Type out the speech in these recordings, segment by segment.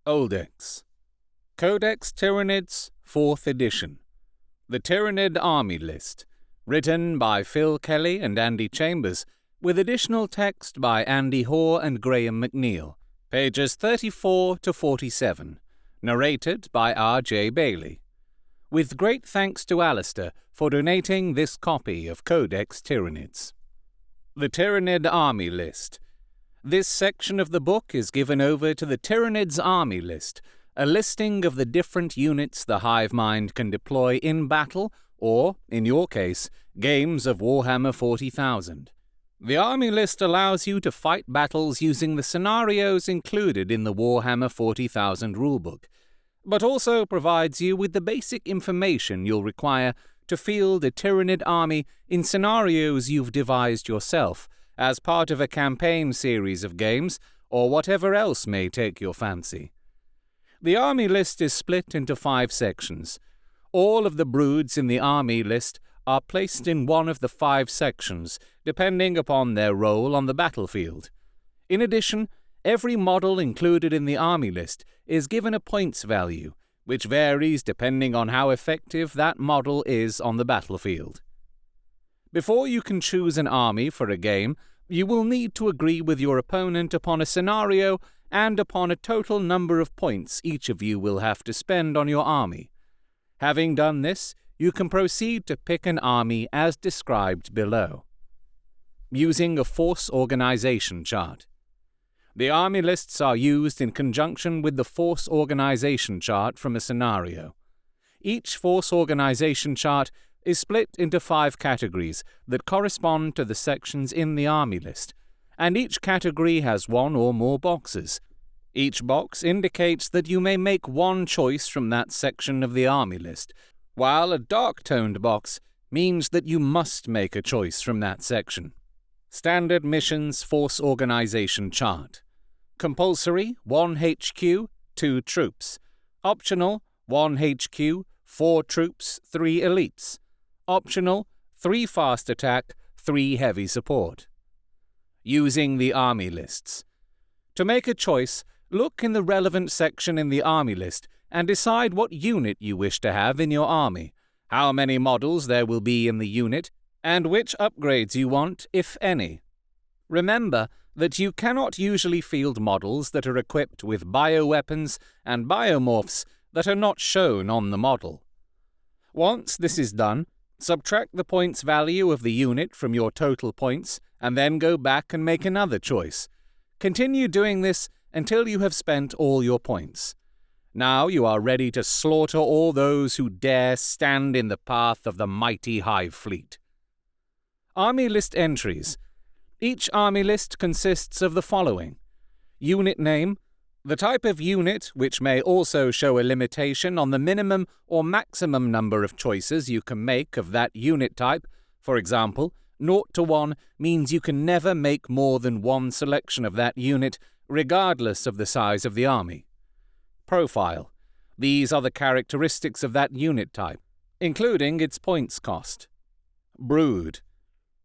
Oldex. Codex Tyranids, 4th edition. The Tyranid Army List, written by Phil Kelly and Andy Chambers, with additional text by Hoare and Graham McNeill, pages 34 to 47, narrated by R.J. Bailey. With great thanks to Alistair for donating this copy of Codex Tyranids. The Tyranid Army List. This section of the book is given over to the Tyranid's Army List, a listing of the different units the hive mind can deploy in battle or, in your case, games of Warhammer 40,000. The Army List allows you to fight battles using the scenarios included in the Warhammer 40,000 rulebook, but also provides you with the basic information you'll require to field a Tyranid army in scenarios you've devised yourself as part of a campaign series of games or whatever else may take your fancy. The Army List is split into 5 sections. All of the broods in the Army List are placed in one of the 5 sections, depending upon their role on the battlefield. In addition, every model included in the Army List is given a points value, which varies depending on how effective that model is on the battlefield. Before you can choose an army for a game, you will need to agree with your opponent upon a scenario and upon a total number of points each of you will have to spend on your army. Having done this, you can proceed to pick an army as described below. Using a force organization chart. The army lists are used in conjunction with the force organization chart from a scenario. Each force organization chart is split into 5 categories that correspond to the sections in the army list, and each category has 1 or more boxes. Each box indicates that you may make one choice from that section of the army list, while a dark-toned box means that you must make a choice from that section. Standard Missions Force Organization Chart. Compulsory, 1 HQ, 2 troops. Optional, 1 HQ, 4 troops, 3 elites. Optional, 3 fast attack, 3 heavy support. Using the army lists. To make a choice, look in the relevant section in the army list and decide what unit you wish to have in your army, how many models there will be in the unit, and which upgrades you want, if any. Remember that you cannot usually field models that are equipped with bioweapons and biomorphs that are not shown on the model. Once this is done, subtract the points value of the unit from your total points and then go back and make another choice. Continue doing this until you have spent all your points. Now you are ready to slaughter all those who dare stand in the path of the mighty hive fleet. Army List entries. Each army list consists of the following: unit name, the type of unit, which may also show a limitation on the minimum or maximum number of choices you can make of that unit type. For example, 0 to 1 means you can never make more than one selection of that unit, regardless of the size of the army. Profile. These are the characteristics of that unit type, including its points cost. Brood.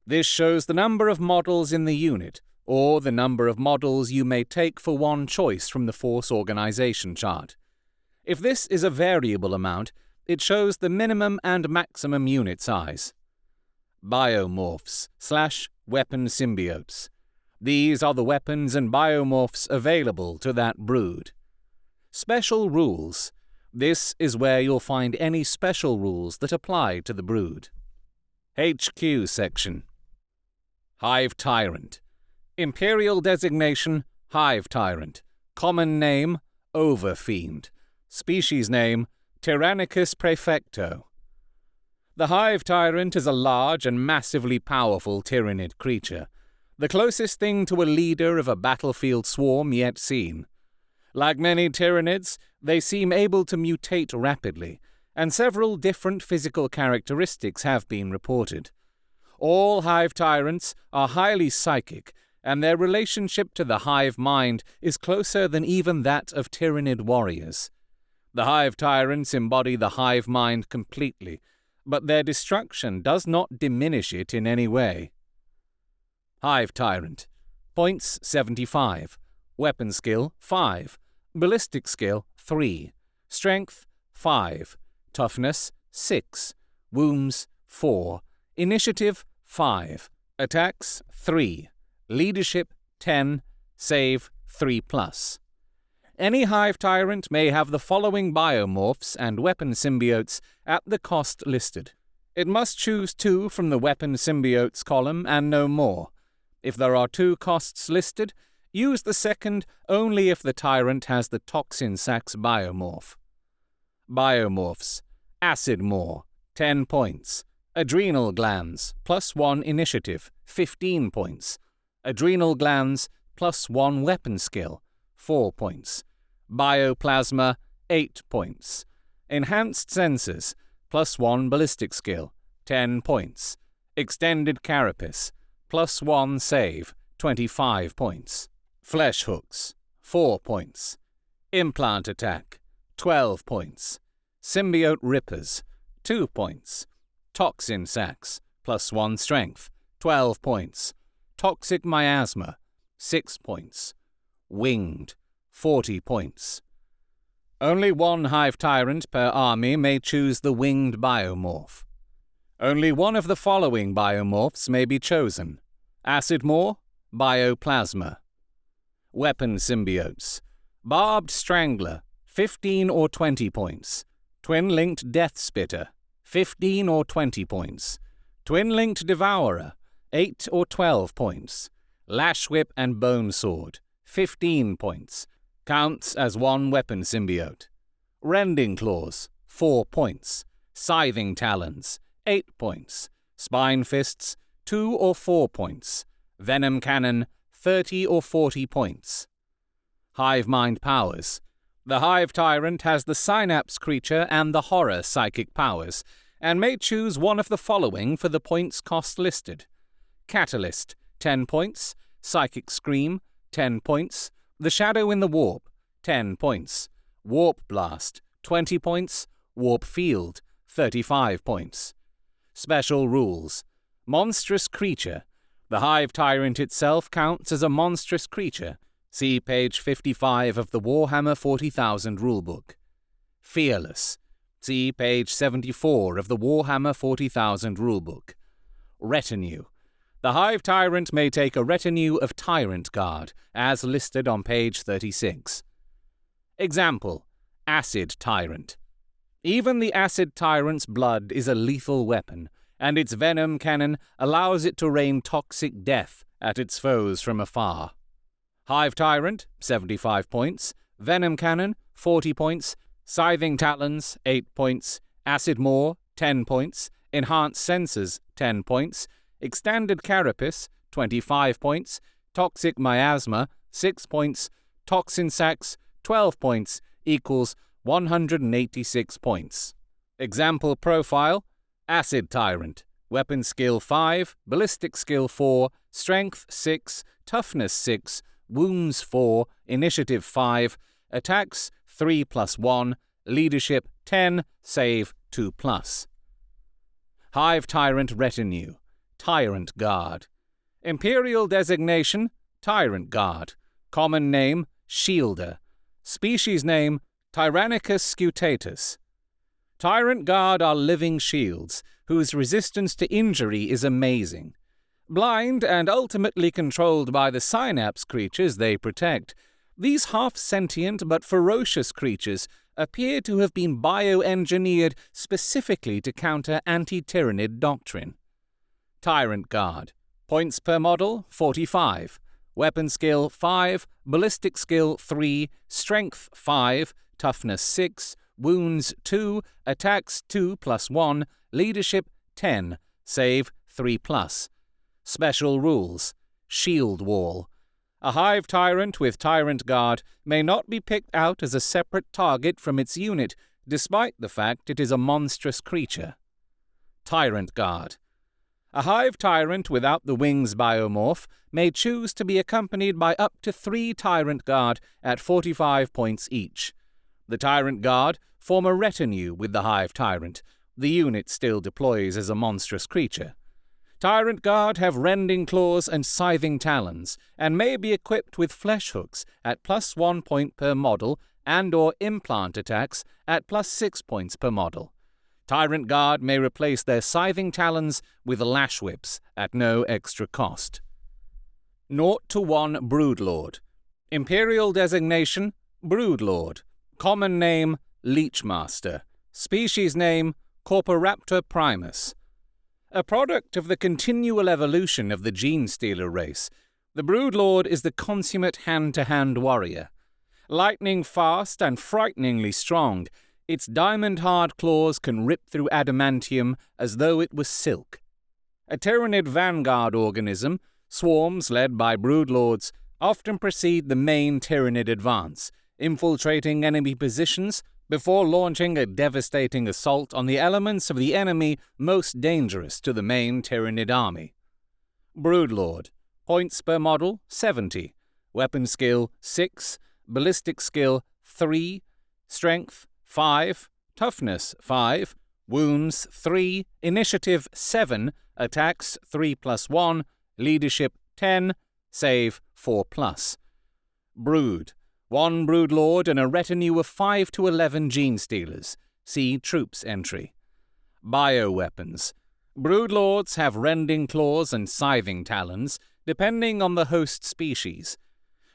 This shows the number of models in the unit, or the number of models you may take for one choice from the force organization chart. If this is a variable amount, it shows the minimum and maximum unit size. Biomorphs / weapon symbiotes. These are the weapons and biomorphs available to that brood. Special rules. This is where you'll find any special rules that apply to the brood. HQ section. Hive Tyrant. Imperial designation, Hive Tyrant. Common name, Overfiend. Species name, Tyrannicus praefecto. The Hive Tyrant is a large and massively powerful Tyranid creature, the closest thing to a leader of a battlefield swarm yet seen. Like many Tyranids, they seem able to mutate rapidly, and several different physical characteristics have been reported. All Hive Tyrants are highly psychic, and their relationship to the hive mind is closer than even that of Tyranid warriors. The Hive Tyrants embody the hive mind completely, but their destruction does not diminish it in any way. Hive Tyrant. Points 75. Weapon skill 5. ballistic skill 3, strength 5, toughness 6, wounds 4, initiative 5, attacks 3, leadership 10, save 3+. Any Hive Tyrant may have the following biomorphs and weapon symbiotes at the cost listed. It must choose 2 from the weapon symbiotes column and no more. If there are 2 costs listed, use the second only if the tyrant has the toxin sacs biomorph. Biomorphs: Acid Maw, 10 points. Adrenal Glands, +1 initiative, 15 points. Adrenal Glands, +1 weapon skill, 4 points. Bioplasma, 8 points. Enhanced Senses, +1 ballistic skill, 10 points. Extended Carapace, +1 save, 25 points. Flesh Hooks, 4 points. Implant Attack, 12 points. Symbiote Rippers, 2 points. Toxin Sacs, +1 strength, 12 points. Toxic Miasma, 6 points. Winged, 40 points. Only 1 Hive Tyrant per army may choose the Winged biomorph. Only one of the following biomorphs may be chosen: Acid Maw, Bioplasma. Weapon Symbiotes: Barbed Strangler, 15 or 20 points. Twin-Linked Death Spitter, 15 or 20 points. Twin-Linked Devourer, 8 or 12 points. Lash Whip and Bone Sword, 15 points. Counts as 1 weapon symbiote. Rending Claws, 4 points. Scything Talons, 8 points. Spine Fists, 2 or 4 points. Venom Cannon, 30 or 40 points. Hive Mind Powers: The Hive Tyrant has the Synapse Creature and the Horror psychic powers, and may choose one of the following for the points cost listed: Catalyst, 10 points. Psychic Scream, 10 points. The Shadow in the Warp, 10 points. Warp Blast, 20 points. Warp Field, 35 points. Special Rules: Monstrous Creature: The Hive Tyrant itself counts as a monstrous creature. See page 55 of the Warhammer 40,000 rulebook. Fearless: See page 74 of the Warhammer 40,000 rulebook. Retinue: The Hive Tyrant may take a retinue of Tyrant Guard, as listed on page 36. Example: Acid Tyrant. Even the Acid Tyrant's blood is a lethal weapon, and its venom cannon allows it to rain toxic death at its foes from afar. Hive Tyrant, 75 points. Venom Cannon, 40 points. Scything Talons, 8 points. Acid Maw, 10 points. Enhanced Senses, 10 points. Extended Carapace, 25 points. Toxic Miasma, 6 points. Toxin Sacs, 12 points, equals 186 points. Example Profile: Acid Tyrant. Weapon Skill 5, Ballistic Skill 4, Strength 6, Toughness 6, Wounds 4, Initiative 5, Attacks 3+1, Leadership 10, Save 2+. Hive Tyrant Retinue, Tyrant Guard. Imperial Designation: Tyrant Guard. Common Name: Shielder. Species Name: Tyrannicus scutatus. Tyrant Guard are living shields, whose resistance to injury is amazing. Blind and ultimately controlled by the synapse creatures they protect, these half-sentient but ferocious creatures appear to have been bioengineered specifically to counter anti-Tyranid doctrine. Tyrant Guard. Points per model, 45. Weapon Skill 5, Ballistic Skill 3, Strength 5, Toughness 6, Wounds 2, Attacks 2+1, Leadership 10, Save 3+. Special Rules: Shield Wall. A Hive Tyrant with Tyrant Guard may not be picked out as a separate target from its unit, despite the fact it is a monstrous creature. Tyrant Guard. A Hive Tyrant without the Wings biomorph may choose to be accompanied by up to 3 Tyrant Guard at 45 points each. The Tyrant Guard form a retinue with the Hive Tyrant. The unit still deploys as a monstrous creature. Tyrant Guard have rending claws and scything talons, and may be equipped with flesh hooks at +1 point per model and/or implant attacks at +6 points per model. Tyrant Guard may replace their scything talons with lash whips at no extra cost. 0-1 Broodlord. Imperial designation, Broodlord. Common name, Leechmaster. Species name, Corporaptor primus. A product of the continual evolution of the Genestealer race, the Broodlord is the consummate hand-to-hand warrior. Lightning fast and frighteningly strong, its diamond-hard claws can rip through adamantium as though it was silk. A Tyranid vanguard organism, swarms led by Broodlords often precede the main Tyranid advance, infiltrating enemy positions before launching a devastating assault on the elements of the enemy most dangerous to the main Tyranid army. Broodlord. Points per model, 70. Weapon skill, 6. Ballistic skill, 3. Strength, 5. Toughness, 5. Wounds, 3. Initiative, 7. Attacks, 3+1. Leadership, 10. Save, 4+. Brood. 1 Broodlord and a retinue of 5 to 11 Genestealers. See Troops entry. Bioweapons. Broodlords have rending claws and scything talons, depending on the host species.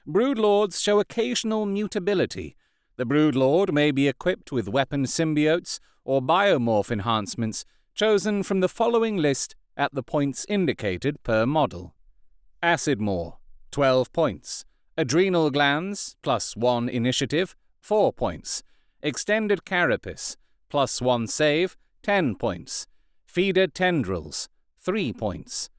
Broodlords show occasional mutability. The Broodlord may be equipped with weapon symbiotes or biomorph enhancements chosen from the following list at the points indicated per model. Acid Maw, 12 points. Adrenal glands, +1 initiative, 4 points. Extended carapace, +1 save, 10 points. Feeder tendrils, 3 points.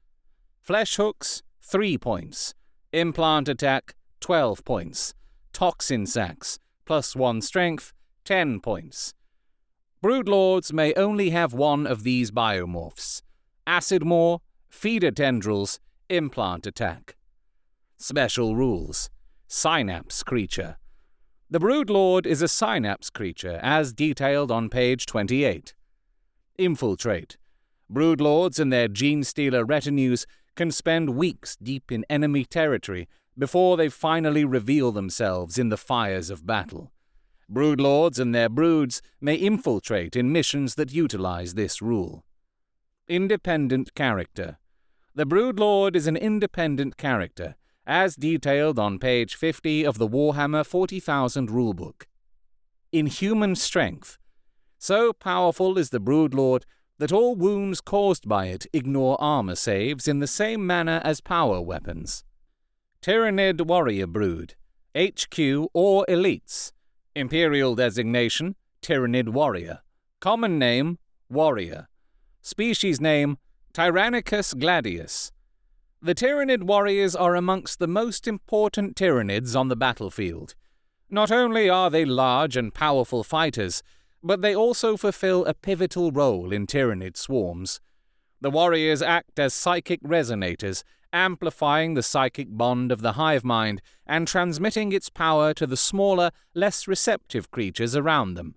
Flesh hooks, 3 points. Implant attack, 12 points. Toxin sacs, +1 strength, 10 points. Broodlords may only have one of these biomorphs. Acid Maw, feeder tendrils, implant attack. Special rules. Synapse creature. The Broodlord is a synapse creature, as detailed on page 28. Infiltrate. Broodlords and their Genestealer retinues can spend weeks deep in enemy territory before they finally reveal themselves in the fires of battle. Broodlords and their broods may infiltrate in missions that utilize this rule. Independent character. The Broodlord is an independent character, as detailed on page 50 of the Warhammer 40,000 rulebook. Inhuman strength. So powerful is the Broodlord that all wounds caused by it ignore armor saves in the same manner as power weapons. Tyranid Warrior Brood. HQ or Elites. Imperial designation, Tyranid Warrior. Common name, Warrior. Species name, Tyrannicus gladius. The Tyranid warriors are amongst the most important Tyranids on the battlefield. Not only are they large and powerful fighters, but they also fulfill a pivotal role in Tyranid swarms. The warriors act as psychic resonators, amplifying the psychic bond of the hive mind and transmitting its power to the smaller, less receptive creatures around them.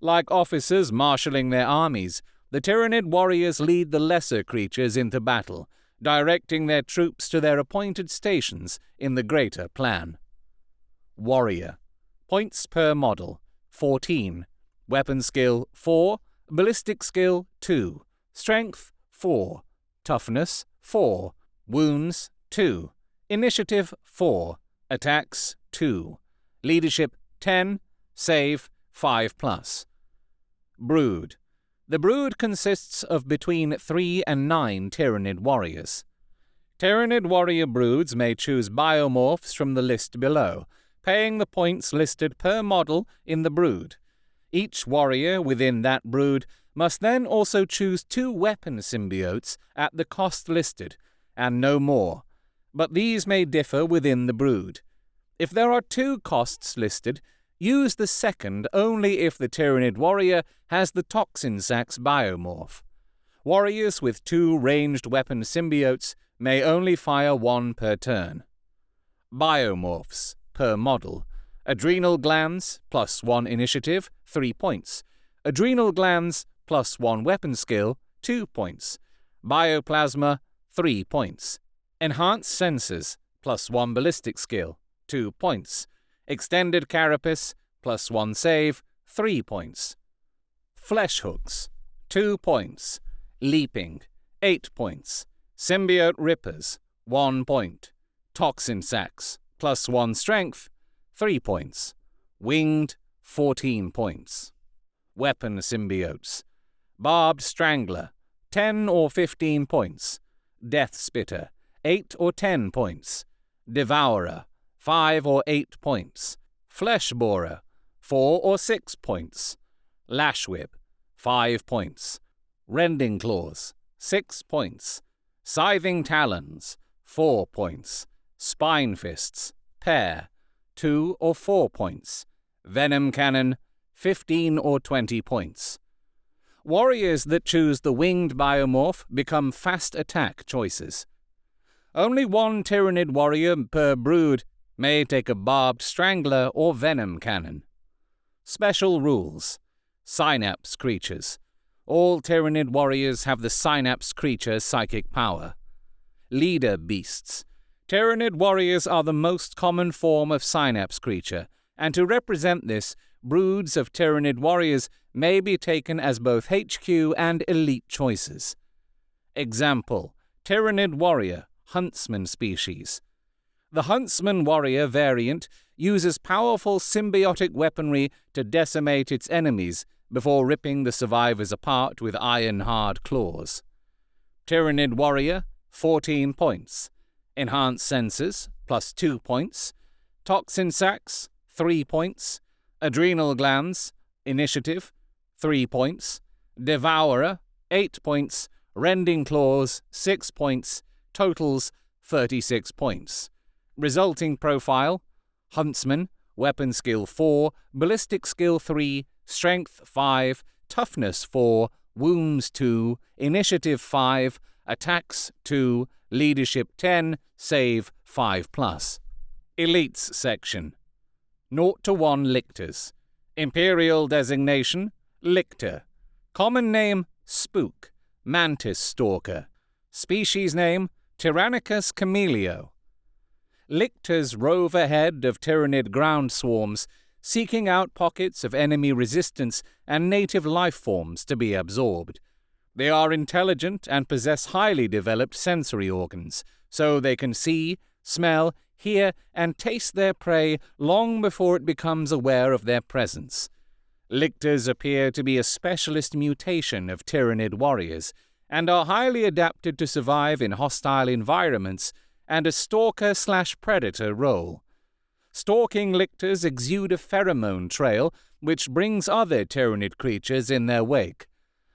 Like officers marshalling their armies, the Tyranid warriors lead the lesser creatures into battle, directing their troops to their appointed stations in the greater plan. Warrior. Points per model, 14. Weapon skill, 4. Ballistic skill, 2. Strength, 4. Toughness, 4. Wounds, 2. Initiative, 4. Attacks, 2. Leadership, 10. Save, 5+. Brood. The brood consists of between 3 and 9 Tyranid warriors. Tyranid warrior broods may choose biomorphs from the list below, paying the points listed per model in the brood. Each warrior within that brood must then also choose 2 weapon symbiotes at the cost listed, and no more, but these may differ within the brood. If there are 2 costs listed, use the second only if the Tyranid warrior has the Toxin Sacs biomorph. Warriors with 2 ranged weapon symbiotes may only fire 1 per turn. Biomorphs per model. Adrenal glands, +1 initiative, 3 points. Adrenal glands, +1 weapon skill, 2 points. Bioplasma, 3 points. Enhanced Sensors, +1 ballistic skill, 2 points. Extended Carapace, +1 save, 3 points. Flesh Hooks, 2 points. Leaping, 8 points. Symbiote Rippers, 1 point. Toxin Sacs, +1 strength, 3 points. Winged, 14 points. Weapon Symbiotes. Barbed Strangler, 10 or 15 points. Death Spitter, 8 or 10 points. Devourer, 5 or 8 points. Flesh Borer, 4 or 6 points. Lash Whip, 5 points. Rending Claws, 6 points. Scything Talons, 4 points. Spine Fists, pair, 2 or 4 points. Venom Cannon, 15 or 20 points. Warriors that choose the winged biomorph become fast attack choices. Only 1 Tyranid warrior per brood may take a Barbed Strangler or Venom Cannon. Special Rules. Synapse Creatures. All Tyranid warriors have the Synapse Creature psychic power. Leader Beasts. Tyranid warriors are the most common form of Synapse Creature, and to represent this, broods of Tyranid warriors may be taken as both HQ and elite choices. Example: Tyranid warrior, Huntsman species. The Huntsman warrior variant uses powerful symbiotic weaponry to decimate its enemies before ripping the survivors apart with iron-hard claws. Tyranid warrior, 14 points. Enhanced Sensors, +2 points. Toxin Sacs, 3 points. Adrenal Glands, Initiative, 3 points. Devourer, 8 points. Rending Claws, 6 points. Totals, 36 points. Resulting profile: Huntsman, Weapon Skill 4, Ballistic Skill 3, Strength 5, Toughness 4, Wounds 2, Initiative 5, Attacks 2, Leadership 10, Save 5+. Elites Section. 0 to 1 Lictors. Imperial Designation: Lictor. Common Name: Spook, Mantis Stalker. Species Name: Tyrannicus cameleo. Lictors rove ahead of Tyranid ground swarms, seeking out pockets of enemy resistance and native life forms to be absorbed. They are intelligent and possess highly developed sensory organs, so they can see, smell, hear, and taste their prey long before it becomes aware of their presence. Lictors appear to be a specialist mutation of Tyranid warriors, and are highly adapted to survive in hostile environments and a stalker/predator role. Stalking lictors exude a pheromone trail which brings other Tyranid creatures in their wake.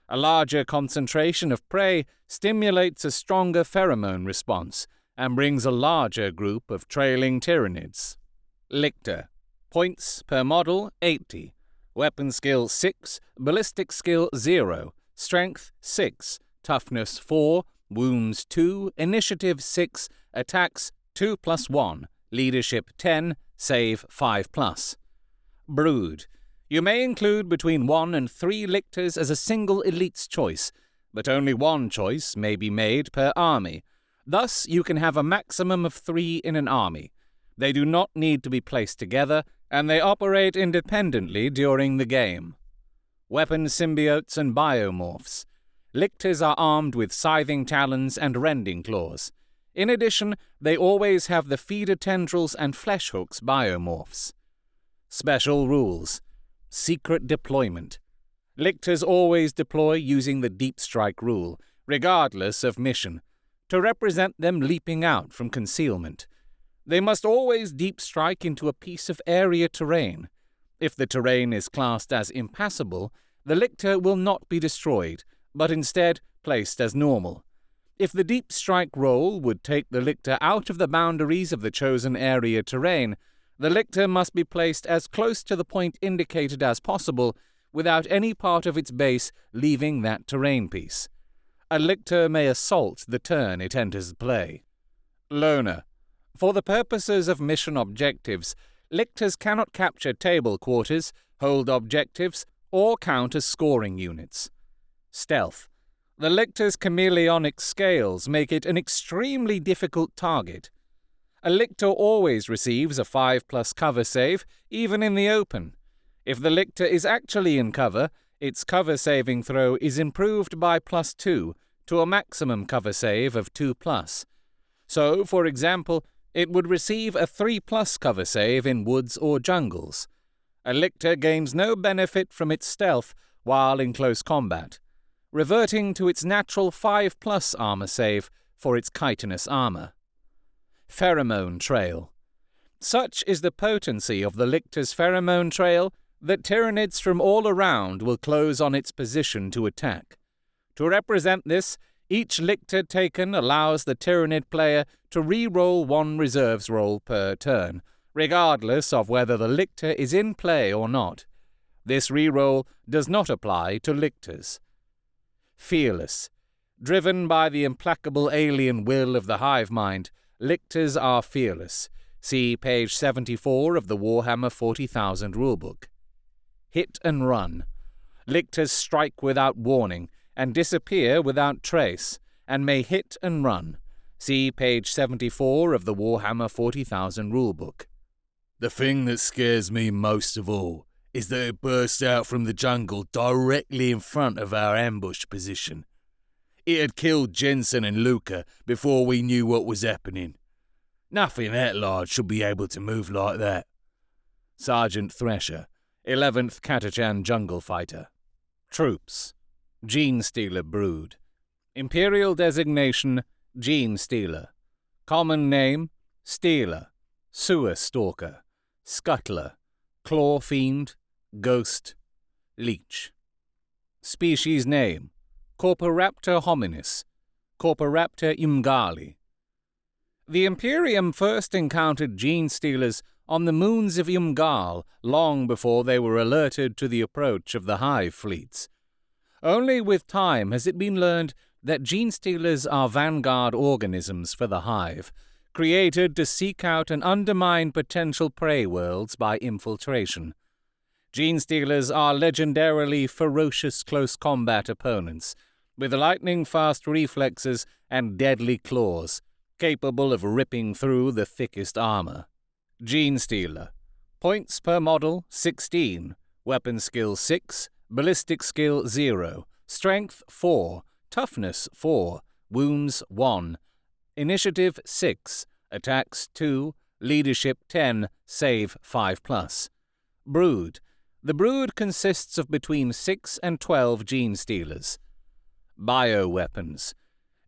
A larger concentration of prey stimulates a stronger pheromone response and brings a larger group of trailing Tyranids. Lictor. Points per model, 80. Weapon skill 6, ballistic skill 0, strength 6, toughness 4, wounds 2, initiative 6, attacks 2+1, leadership 10, save 5+. Brood. You may include between 1 and 3 lictors as a single elite's choice, but only 1 choice may be made per army. Thus, you can have a maximum of 3 in an army. They do not need to be placed together, and they operate independently during the game. Weapon Symbiotes and Biomorphs. Lictors are armed with scything talons and rending claws. In addition, they always have the feeder tendrils and flesh hooks biomorphs. Special Rules. Secret Deployment. Lictors always deploy using the Deep Strike rule, regardless of mission, to represent them leaping out from concealment. They must always deep strike into a piece of area terrain. If the terrain is classed as impassable, the lictor will not be destroyed, but instead placed as normal. If the deep strike roll would take the lictor out of the boundaries of the chosen area terrain, the lictor must be placed as close to the point indicated as possible, without any part of its base leaving that terrain piece. A lictor may assault the turn it enters play. Loner. For the purposes of mission objectives, lictors cannot capture table quarters, hold objectives, or count as scoring units. Stealth. The lictor's chameleonic scales make it an extremely difficult target. A lictor always receives a 5+ cover save, even in the open. If the lictor is actually in cover, its cover saving throw is improved by +2 to a maximum cover save of 2+. So, for example, it would receive a 3+ cover save in woods or jungles. A lictor gains no benefit from its stealth while in close combat, reverting to its natural 5+ armor save for its chitinous armor. Pheromone Trail. Such is the potency of the lictor's pheromone trail that Tyranids from all around will close on its position to attack. To represent this, each lictor taken allows the Tyranid player to re-roll 1 reserves roll per turn, regardless of whether the lictor is in play or not. This re-roll does not apply to lictors. Fearless. Driven by the implacable alien will of the hive mind, lictors are fearless. See page 74 of the Warhammer 40,000 rulebook. Hit and run. Lictors strike without warning and disappear without trace, and may hit and run. See page 74 of the Warhammer 40,000 rulebook. The thing that scares me most of all is that it burst out from the jungle directly in front of our ambush position. It had killed Jensen and Luca before we knew what was happening. Nothing that large should be able to move like that. Sergeant Thresher, 11th Catachan Jungle Fighter. Troops. Gene Stealer Brood. Imperial designation, Gene Stealer. Common name, Stealer, Sewer Stalker, Scuttler, Claw Fiend, Ghost, Leech. Species name, Corporaptor hominis, Corporaptor umgali. The Imperium first encountered Gene Stealers on the moons of Umgal long before they were alerted to the approach of the hive fleets. Only with time has it been learned that Gene Stealers are vanguard organisms for the hive, created to seek out and undermine potential prey worlds by infiltration. Gene Stealers are legendarily ferocious close combat opponents, with lightning-fast reflexes and deadly claws, capable of ripping through the thickest armor. Gene Stealer. Points per model, 16. Weapon skill 6. Ballistic skill 0. Strength 4. Toughness 4. Wounds 1. Initiative 6. Attacks 2. Leadership 10. Save 5+. Brood. The brood consists of between 6 and 12 Gene Stealers. Bioweapons.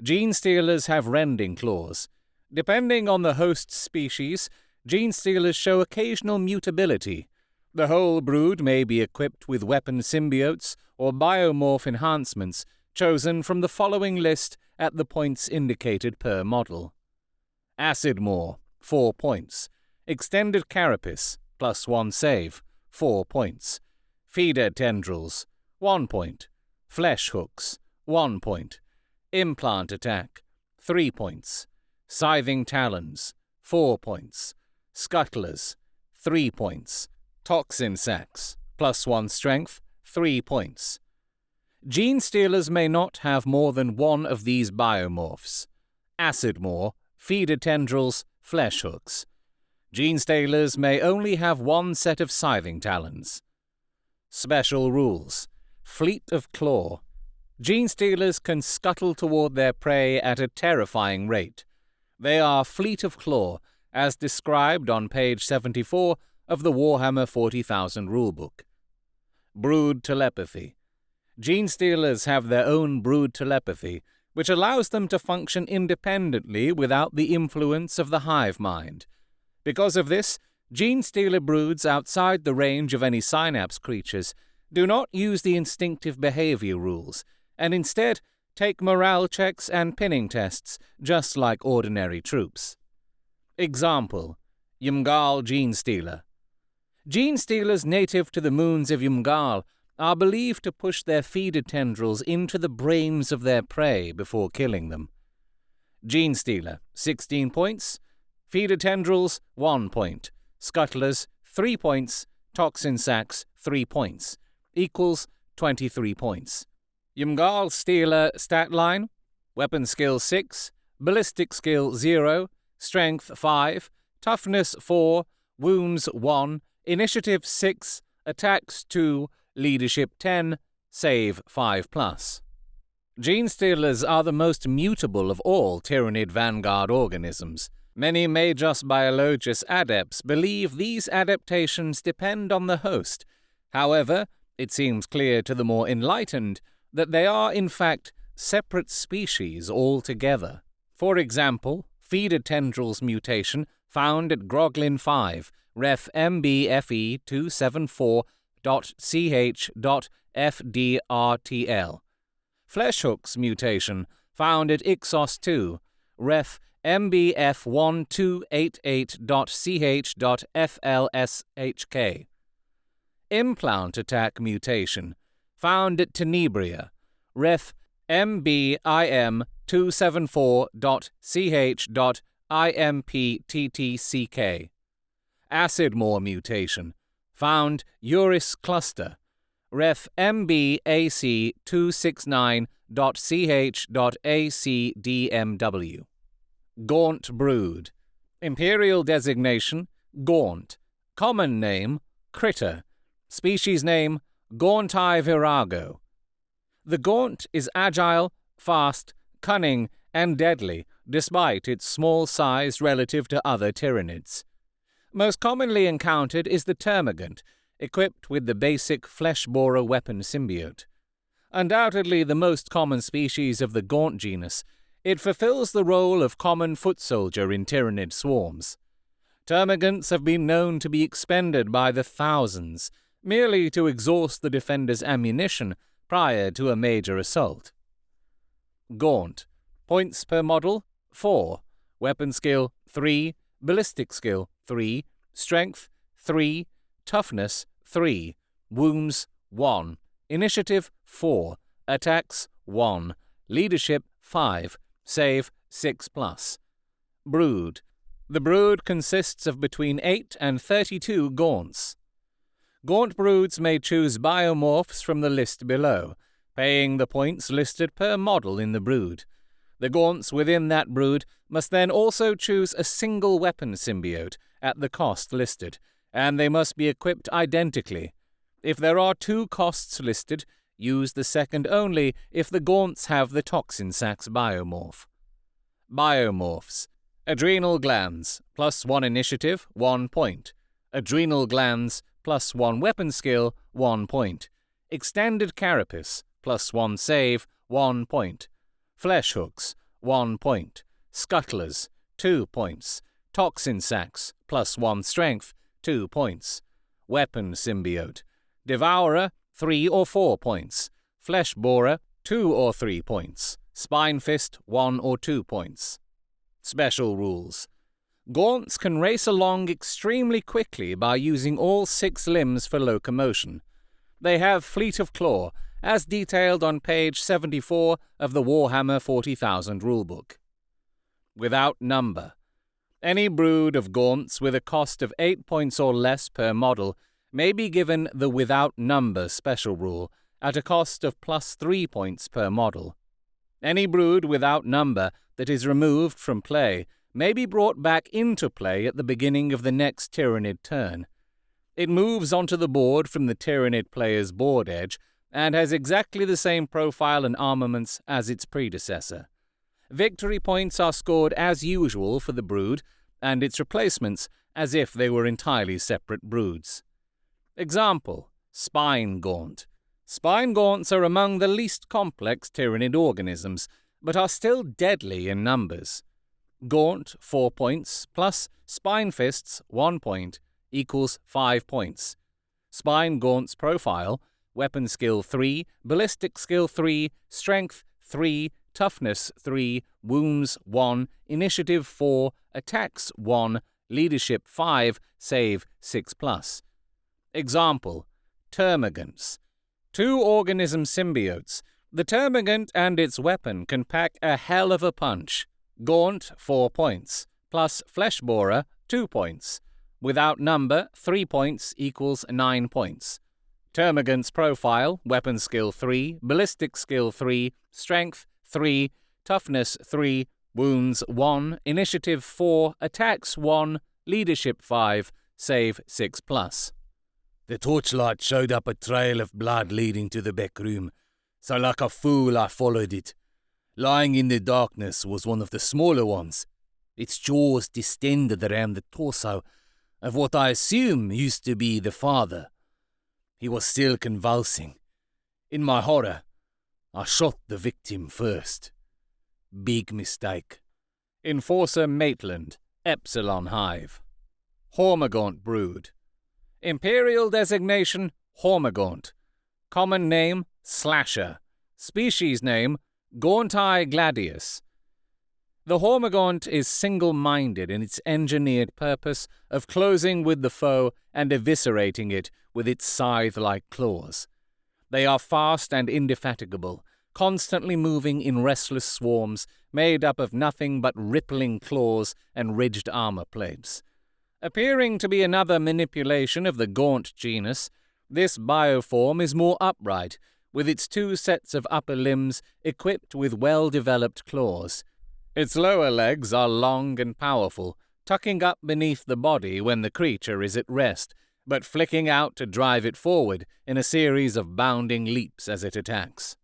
Gene Stealers have rending claws. Depending on the host species, Gene Stealers show occasional mutability. The whole brood may be equipped with weapon symbiotes or biomorph enhancements chosen from the following list at the points indicated per model. Acid Maw, 4 points. Extended Carapace, +1 save, 4 points. Feeder Tendrils, 1 point. Flesh Hooks, 1 point. Implant Attack, 3 points. Scything Talons, 4 points. Scuttlers, 3 points. Toxin Sacs, +1 strength, 3 points. Gene Stealers may not have more than one of these biomorphs. Acid Maw, Feeder Tendrils, Flesh Hooks. Gene Stealers may only have one set of Scything Talons. Special Rules. Fleet of Claw. Gene Stealers can scuttle toward their prey at a terrifying rate. They are Fleet of Claw, as described on page 74 of the Warhammer 40,000 rulebook. Brood Telepathy. Gene Stealers have their own brood telepathy, which allows them to function independently without the influence of the hive mind. Because of this, Gene Stealer broods outside the range of any synapse creatures do not use the instinctive behavior rules, and instead take morale checks and pinning tests just like ordinary troops. Example: Umgal Gene Stealer. Gene Stealers native to the moons of Umgal are believed to push their feeder tendrils into the brains of their prey before killing them. Gene Stealer, 16 points. Feeder tendrils, 1 point. Scuttlers, 3 points. Toxin Sacs, 3 points. Equals 23 points. Yumgal Stealer stat line: weapon skill 6, ballistic skill 0, strength 5, toughness 4, wounds 1, initiative 6, attacks 2, leadership 10, save 5+. Gene stealers are the most mutable of all Tyranid vanguard organisms. Many Magus Biologus adepts believe these adaptations depend on the host. However, it seems clear to the more enlightened that they are, in fact, separate species altogether. For example, feeder tendrils mutation found at Groglin 5, ref MBFE 274.ch.fdrtl. Fleshhooks mutation found at Ixos 2, ref MBF1288.ch.flshk. Implant attack mutation found at Tenebria, ref MBIM274.ch.impttck. Acidmore mutation found Uris cluster, ref MBAC269.ch.acdmw. Gaunt brood. Imperial designation Gaunt. Common name Critter. Species name Gauntai virago. The Gaunt is agile, fast, cunning, and deadly, despite its small size relative to other Tyranids. Most commonly encountered is the Termagant, equipped with the basic flesh-borer weapon symbiote. Undoubtedly the most common species of the Gaunt genus, it fulfills the role of common foot soldier in Tyranid swarms. Termagants have been known to be expended by the thousands, merely to exhaust the defender's ammunition prior to a major assault. Gaunt. Points per model 4. Weapon skill 3. Ballistic skill 3. Strength 3. Toughness 3. Wounds 1. Initiative 4. Attacks 1. Leadership 5. Save 6+. Brood. The brood consists of between 8 and 32 Gaunts. Gaunt broods may choose biomorphs from the list below, paying the points listed per model in the brood. The Gaunts within that brood must then also choose a single weapon symbiote at the cost listed, and they must be equipped identically. If there are 2 costs listed, use the second only if the Gaunts have the toxin sacs biomorph. Biomorphs. Adrenal glands, +1 initiative, 1 point. Adrenal glands, +1 weapon skill, 1 point. Extended carapace, +1 save, 1 point. Flesh hooks, 1 point. Scuttlers, 2 points. Toxin sacs, +1 strength, 2 points. Weapon symbiote. Devourer, 3 or 4 points. Flesh borer, 2 or 3 points. Spine fist, 1 or 2 points. Special rules. Gaunts can race along extremely quickly by using all 6 limbs for locomotion. They have Fleet of Claw, as detailed on page 74 of the Warhammer 40,000 rulebook. Without number. Any brood of Gaunts with a cost of 8 points or less per model may be given the without number special rule at a cost of +3 points per model. Any brood without number that is removed from play may be brought back into play at the beginning of the next Tyranid turn. It moves onto the board from the Tyranid player's board edge and has exactly the same profile and armaments as its predecessor. Victory points are scored as usual for the brood, and its replacements as if they were entirely separate broods. Example: Spine Gaunt. Spine Gaunts are among the least complex Tyranid organisms, but are still deadly in numbers. Gaunt, 4 points, plus Spine Fists, 1 point, equals 5 points. Spine Gaunt's profile: weapon skill 3, ballistic skill 3, strength 3, toughness 3, wounds 1, initiative 4, attacks 1, leadership 5, save 6+. Example: Termagants. 2 organism symbiotes. The Termagant and its weapon can pack a hell of a punch. Gaunt, 4 points, plus Flesh Borer, 2 points. Without number, 3 points equals 9 points. Termagant's profile, weapon skill 3, ballistic skill 3, strength 3, toughness 3, wounds 1, initiative 4, attacks 1, leadership 5, save 6+. The torchlight showed up a trail of blood leading to the back room, so like a fool I followed it. Lying in the darkness was one of the smaller ones, its jaws distended around the torso of what I assume used to be the father. He was still convulsing. In my horror, I shot the victim first. Big mistake. Enforcer Maitland, Epsilon Hive. Hormagaunt Brood. Imperial designation, Hormagaunt. Common name, Slasher. Species name, Gauntai gladius. The Hormagaunt is single-minded in its engineered purpose of closing with the foe and eviscerating it with its scythe-like claws. They are fast and indefatigable, constantly moving in restless swarms made up of nothing but rippling claws and ridged armor plates. Appearing to be another manipulation of the Gaunt genus, this bioform is more upright, with its 2 sets of upper limbs equipped with well-developed claws. Its lower legs are long and powerful, tucking up beneath the body when the creature is at rest, but flicking out to drive it forward in a series of bounding leaps as it attacks.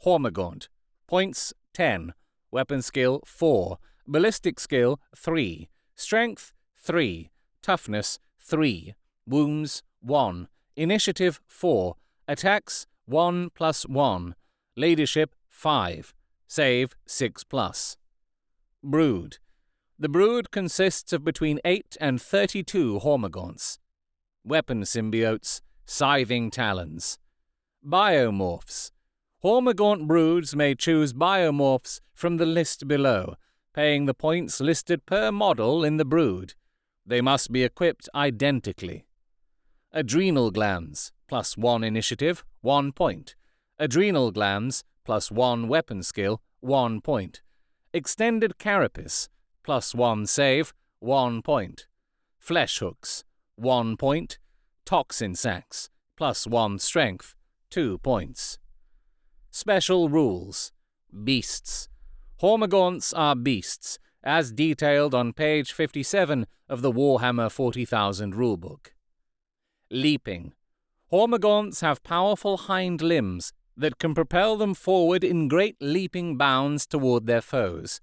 Hormagaunt. Points 10. Weapon skill 4. Ballistic skill 3. Strength 3. Toughness 3. Wounds 1. Initiative 4. Attacks 1+1. Leadership 5. Save 6+. Brood. The brood consists of between 8 and 32 Hormagaunts. Weapon symbiotes, scything talons. Biomorphs. Hormagaunt broods may choose biomorphs from the list below, paying the points listed per model in the brood. They must be equipped identically. Adrenal glands, +1 initiative, 1 point. Adrenal glands, +1 weapon skill, 1 point. Extended carapace, +1 save, 1 point. Flesh hooks, 1 point. Toxin sacs, +1 strength, 2 points. Special rules. Beasts. Hormagaunts are beasts, as detailed on page 57 of the Warhammer 40,000 rulebook. Leaping. Hormagaunts have powerful hind limbs that can propel them forward in great leaping bounds toward their foes.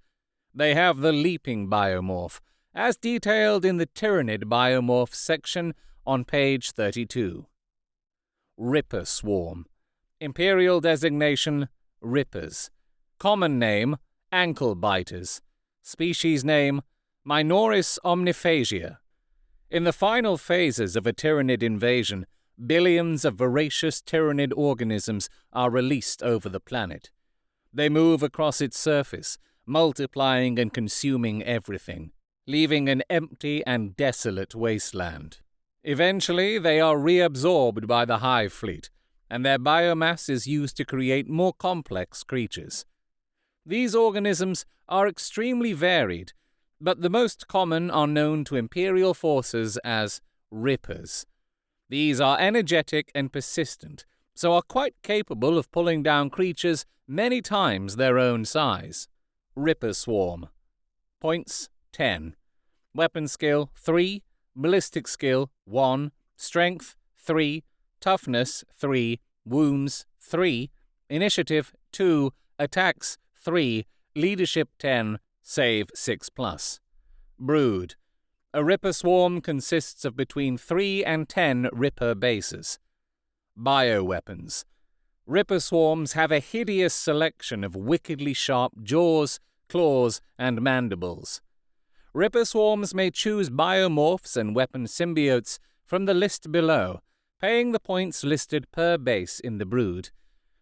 They have the leaping biomorph, as detailed in the Tyranid biomorph section on page 32. Ripper Swarm. Imperial designation, Rippers. Common name, Ankle Biters. Species name, Minoris omniphagia. In the final phases of a Tyranid invasion, billions of voracious Tyranid organisms are released over the planet. They move across its surface, multiplying and consuming everything, leaving an empty and desolate wasteland. Eventually, they are reabsorbed by the hive fleet, and their biomass is used to create more complex creatures. These organisms are extremely varied, but the most common are known to Imperial forces as Rippers. These are energetic and persistent, so are quite capable of pulling down creatures many times their own size. Ripper Swarm. Points 10. Weapon skill 3, ballistic skill 1, strength 3, toughness 3, wounds 3, initiative 2, attacks 3, leadership 10, save 6+. Brood. A Ripper Swarm consists of between 3 and 10 Ripper bases. Bioweapons. Ripper Swarms have a hideous selection of wickedly sharp jaws, claws, and mandibles. Ripper Swarms may choose biomorphs and weapon symbiotes from the list below, paying the points listed per base in the brood.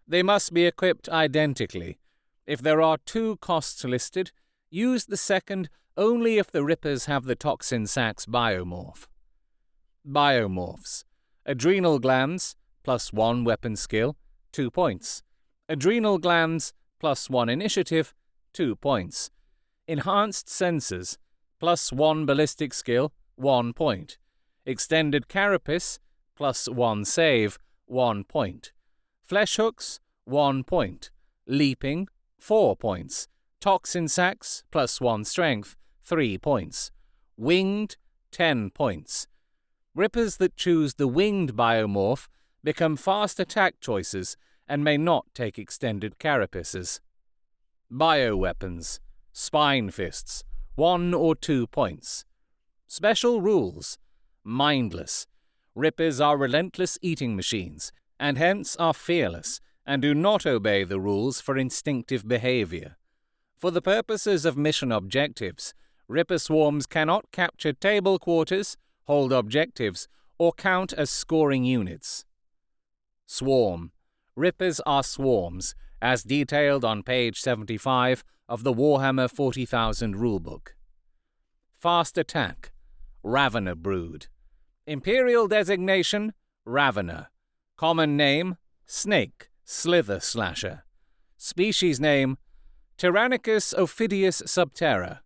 They must be equipped identically. If there are 2 costs listed, use the second only if the Rippers have the Toxin Sacs biomorph. Biomorphs. Adrenal glands, +1 weapon skill, 2 points. Adrenal glands, +1 initiative, 2 points. Enhanced sensors, +1 ballistic skill, 1 point. Extended carapace, +1 save, 1 point. Flesh hooks, 1 point. Leaping, 4 points. Toxin sacs, +1 strength, 3 points. Winged, 10 points. Rippers that choose the winged biomorph become fast attack choices and may not take extended carapaces. Bioweapons, spine fists, 1 or 2 points. Special rules, mindless. Rippers are relentless eating machines, and hence are fearless, and do not obey the rules for instinctive behavior. For the purposes of mission objectives, Ripper swarms cannot capture table quarters, hold objectives, or count as scoring units. Swarm. Rippers are swarms, as detailed on page 75 of the Warhammer 40,000 rulebook. Fast attack. Ravener brood. Imperial designation, Ravener. Common name, snake, slither slasher. Species name, Tyrannicus ophidius subterra.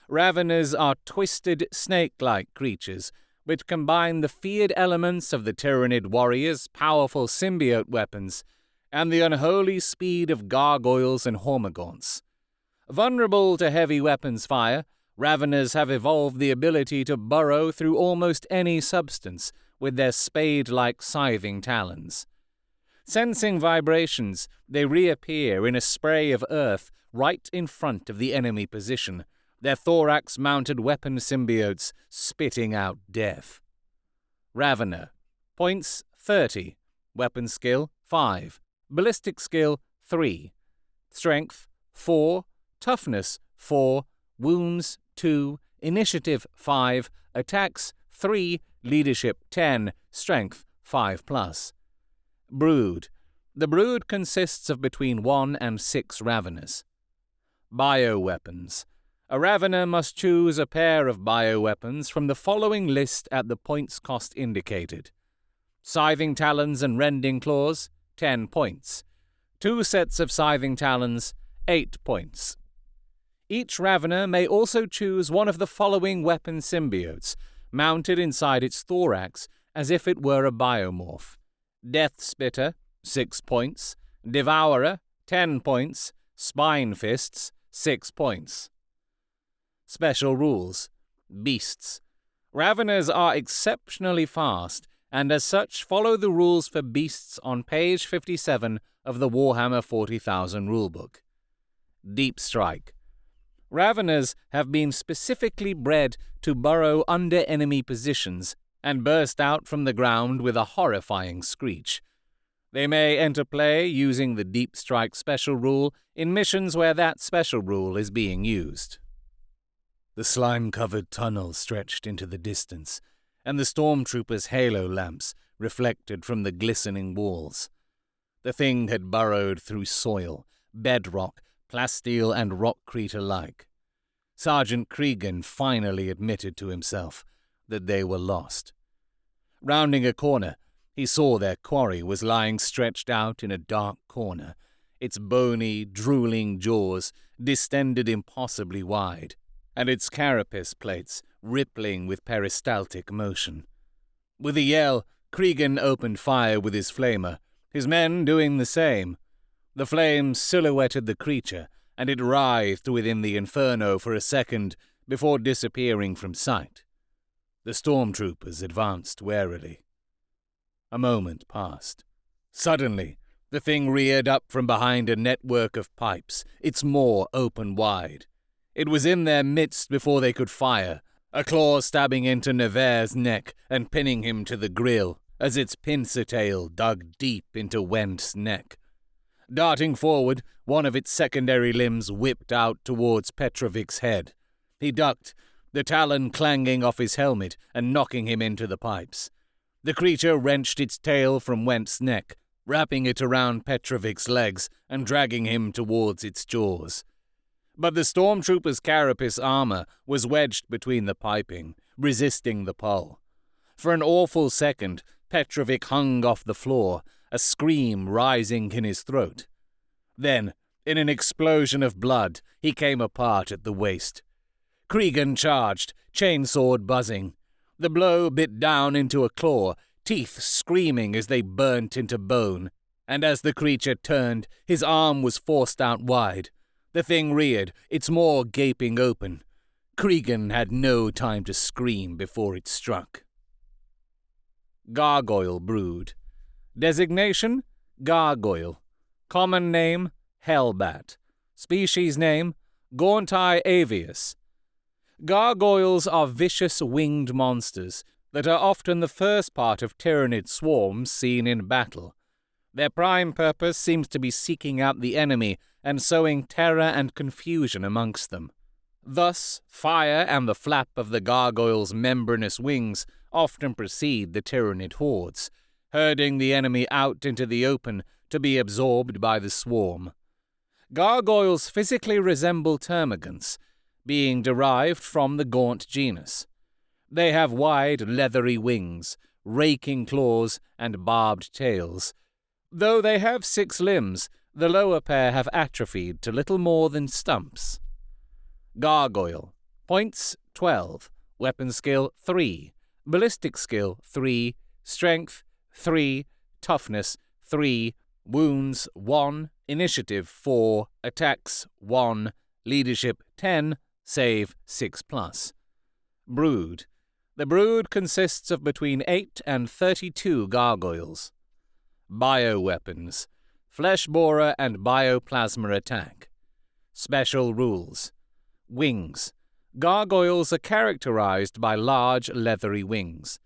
Raveners are twisted, snake-like creatures which combine the feared elements of the Tyranid warriors' powerful symbiote weapons and the unholy speed of gargoyles and hormagaunts. Vulnerable to heavy weapons fire, Raveners have evolved the ability to burrow through almost any substance with their spade-like scything talons. Sensing vibrations, they reappear in a spray of earth right in front of the enemy position, their thorax-mounted weapon symbiotes spitting out death. Ravener. Points 30. Weapon skill 5. Ballistic skill 3. Strength 4. Toughness 4. Wounds 2. Initiative 5. Attacks 3. Leadership 10. Strength 5+. Brood. The brood consists of between 1 and 6 Raveners. Bioweapons. A Ravener must choose a pair of bioweapons from the following list at the points cost indicated. Scything talons and rending claws, 10 points. 2 sets of scything talons, 8 points. Each Ravener may also choose one of the following weapon symbiotes, mounted inside its thorax as if it were a biomorph. Death Spitter, 6 points. Devourer, 10 points. Spine Fists, 6 points. Special rules. Beasts. Raveners are exceptionally fast, and as such follow the rules for beasts on page 57 of the Warhammer 40,000 rulebook. Deep Strike. Raveners have been specifically bred to burrow under enemy positions and burst out from the ground with a horrifying screech. They may enter play using the Deep Strike special rule in missions where that special rule is being used. The slime-covered tunnel stretched into the distance, and the stormtroopers' halo lamps reflected from the glistening walls. The thing had burrowed through soil, bedrock, plasteel, and rockcrete alike. Sergeant Cregan finally admitted to himself that they were lost. Rounding a corner, he saw their quarry was lying stretched out in a dark corner, its bony, drooling jaws distended impossibly wide, and its carapace plates rippling with peristaltic motion. With a yell, Cregan opened fire with his flamer, his men doing the same. The flames silhouetted the creature, and it writhed within the inferno for a second before disappearing from sight. The stormtroopers advanced warily. A moment passed. Suddenly, the thing reared up from behind a network of pipes, its maw open wide. It was in their midst before they could fire, a claw stabbing into Nevere's neck and pinning him to the grill as its pincer tail dug deep into Wendt's neck. Darting forward, one of its secondary limbs whipped out towards Petrovic's head. He ducked, the talon clanging off his helmet and knocking him into the pipes. The creature wrenched its tail from Wendt's neck, wrapping it around Petrovic's legs and dragging him towards its jaws. But the stormtrooper's carapace armor was wedged between the piping, resisting the pull. For an awful second, Petrovic hung off the floor, a scream rising in his throat. Then, in an explosion of blood, he came apart at the waist. Cregan charged, chainsword buzzing. The blow bit down into a claw, teeth screaming as they burnt into bone, and as the creature turned, his arm was forced out wide. The thing reared, its maw gaping open. Cregan had no time to scream before it struck. Gargoyle Brood. Designation: Gargoyle. Common name: Hellbat. Species name: Gauntai avius. Gargoyles are vicious winged monsters that are often the first part of Tyranid swarms seen in battle. Their prime purpose seems to be seeking out the enemy and sowing terror and confusion amongst them. Thus, fire and the flap of the gargoyle's membranous wings often precede the Tyranid hordes, herding the enemy out into the open to be absorbed by the swarm. Gargoyles physically resemble termagants, being derived from the gaunt genus. They have wide, leathery wings, raking claws, and barbed tails. Though they have 6 limbs, the lower pair have atrophied to little more than stumps. Gargoyle. Points 12. Weapon skill 3. Ballistic skill 3. Strength 3. Toughness 3. Wounds 1. Initiative 4. Attacks 1. Leadership 10. Save 6+. Brood. The brood consists of between 8 and 32 gargoyles. Bioweapons. Flesh borer and bioplasma attack. Special rules. Wings. Gargoyles are characterized by large leathery wings.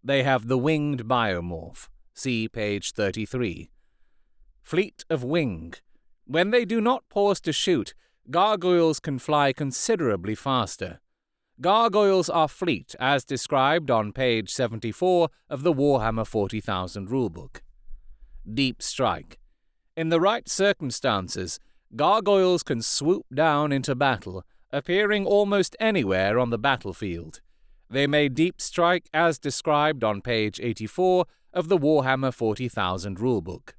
They have the winged biomorph. See page 33. Fleet of wing. When they do not pause to shoot, gargoyles can fly considerably faster. Gargoyles are fleet, as described on page 74 of the Warhammer 40,000 rulebook. Deep strike. In the right circumstances, gargoyles can swoop down into battle, appearing almost anywhere on the battlefield. They may deep strike as described on page 84 of the Warhammer 40,000 rulebook.